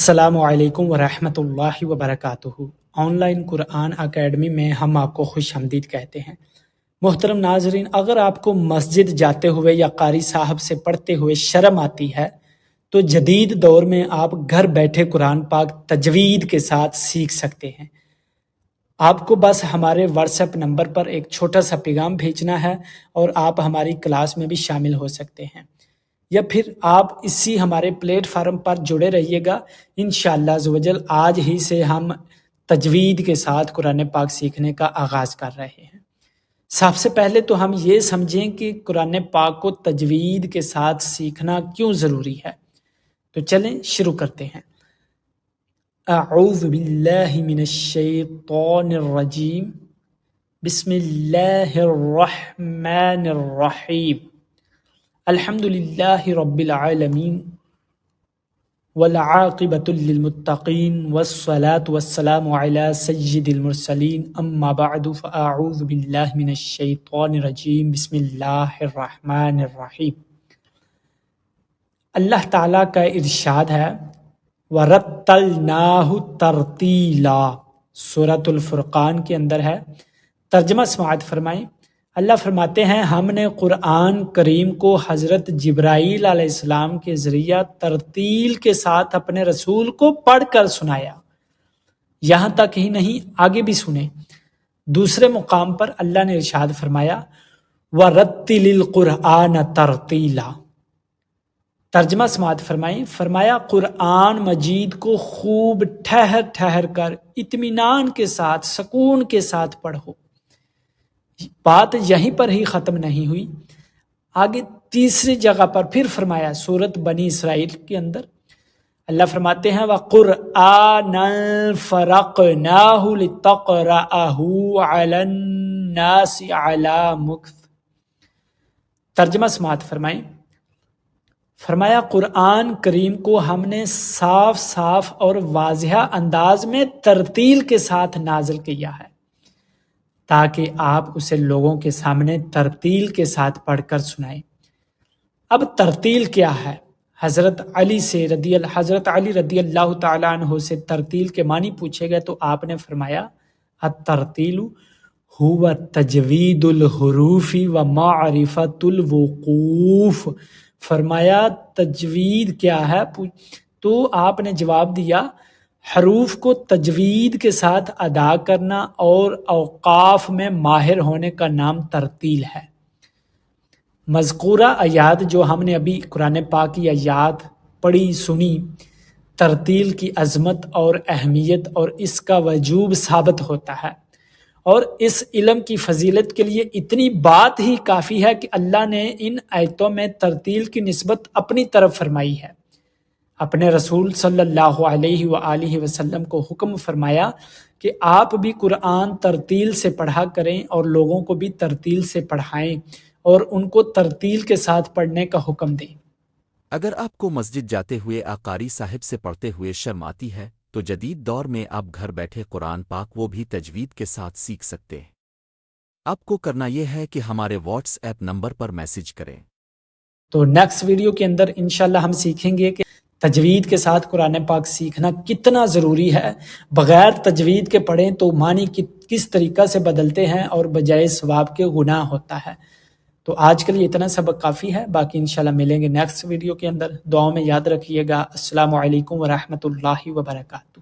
السلام علیکم ورحمۃ اللہ وبرکاتہ۔ آن لائن قرآن اکیڈمی میں ہم آپ کو خوش آمدید کہتے ہیں۔ محترم ناظرین، اگر آپ کو مسجد جاتے ہوئے یا قاری صاحب سے پڑھتے ہوئے شرم آتی ہے تو جدید دور میں آپ گھر بیٹھے قرآن پاک تجوید کے ساتھ سیکھ سکتے ہیں۔ آپ کو بس ہمارے واٹس ایپ نمبر پر ایک چھوٹا سا پیغام بھیجنا ہے اور آپ ہماری کلاس میں بھی شامل ہو سکتے ہیں، یا پھر آپ اسی ہمارے پلیٹ فارم پر جڑے رہیے گا۔ انشاءاللہ عزوجل آج ہی سے ہم تجوید کے ساتھ قرآن پاک سیکھنے کا آغاز کر رہے ہیں۔ سب سے پہلے تو ہم یہ سمجھیں کہ قرآن پاک کو تجوید کے ساتھ سیکھنا کیوں ضروری ہے، تو چلیں شروع کرتے ہیں۔ اعوذ باللہ من الشیطان الرجیم، بسم اللہ الرحمن الرحیم، الحمد للہ رب العالمین والعاقبۃ للمتقین والصلاة والسلام علی سید المرسلین، اما بعد فاعوذ باللہ من الشیطان الرجیم، بسم اللہ الرحمن الرحیم۔ اللہ تعالیٰ کا ارشاد ہے وَرَتَّلْنَاهُ تَرْتِيلًا، سورۃ الفرقان کے اندر ہے۔ ترجمہ سماعت فرمائیں۔ اللہ فرماتے ہیں ہم نے قرآن کریم کو حضرت جبرائیل علیہ السلام کے ذریعہ ترتیل کے ساتھ اپنے رسول کو پڑھ کر سنایا۔ یہاں تک ہی نہیں، آگے بھی سنیں۔ دوسرے مقام پر اللہ نے ارشاد فرمایا وَرَتِّلِ الْقُرْآنَ تَرْتِيلًا۔ ترجمہ سماعت فرمائیں۔ فرمایا قرآن مجید کو خوب ٹھہر ٹھہر کر اطمینان کے ساتھ، سکون کے ساتھ پڑھو۔ بات یہیں پر ہی ختم نہیں ہوئی، آگے تیسری جگہ پر پھر فرمایا سورۃ بنی اسرائیل کے اندر اللہ فرماتے ہیں وَقُرْآنًا فَرَقْنَاهُ لِتَقْرَأَهُ عَلَى النَّاسِ عَلَى مُكْثٍ۔ ترجمہ سماعت فرمائیں۔ فرمایا قرآن کریم کو ہم نے صاف صاف اور واضح انداز میں ترتیل کے ساتھ نازل کیا ہے تاکہ آپ اسے لوگوں کے سامنے ترتیل کے ساتھ پڑھ کر سنائیں۔ اب ترتیل کیا ہے؟ حضرت علی رضی اللہ تعالیٰ عنہ سے ترتیل کے معنی پوچھے گئے تو آپ نے فرمایا الترتیل هو تجوید الحروف و معرفت الوقوف۔ فرمایا تجوید کیا ہے؟ تو آپ نے جواب دیا حروف کو تجوید کے ساتھ ادا کرنا اور اوقاف میں ماہر ہونے کا نام ترتیل ہے۔ مذکورہ آیات جو ہم نے ابھی قرآن پاک کی آیات پڑھی سنی، ترتیل کی عظمت اور اہمیت اور اس کا وجوب ثابت ہوتا ہے، اور اس علم کی فضیلت کے لیے اتنی بات ہی کافی ہے کہ اللہ نے ان آیتوں میں ترتیل کی نسبت اپنی طرف فرمائی ہے۔ اپنے رسول صلی اللہ علیہ وآلہ وسلم کو حکم فرمایا کہ آپ بھی قرآن ترتیل سے پڑھا کریں اور لوگوں کو بھی ترتیل سے پڑھائیں اور ان کو ترتیل کے ساتھ پڑھنے کا حکم دیں۔ اگر آپ کو مسجد جاتے ہوئے قاری صاحب سے پڑھتے ہوئے شرم آتی ہے تو جدید دور میں آپ گھر بیٹھے قرآن پاک وہ بھی تجوید کے ساتھ سیکھ سکتے ہیں۔ آپ کو کرنا یہ ہے کہ ہمارے واٹس ایپ نمبر پر میسج کریں۔ تو نیکسٹ ویڈیو کے اندر انشاءاللہ ہم سیکھیں گے کہ تجوید کے ساتھ قرآن پاک سیکھنا کتنا ضروری ہے۔ بغیر تجوید کے پڑھیں تو معنی کس طریقہ سے بدلتے ہیں اور بجائے ثواب کے گناہ ہوتا ہے۔ تو آج کے لیے اتنا سبق کافی ہے، باقی انشاءاللہ ملیں گے نیکسٹ ویڈیو کے اندر۔ دعاؤں میں یاد رکھیے گا۔ السلام علیکم ورحمۃ اللہ وبرکاتہ۔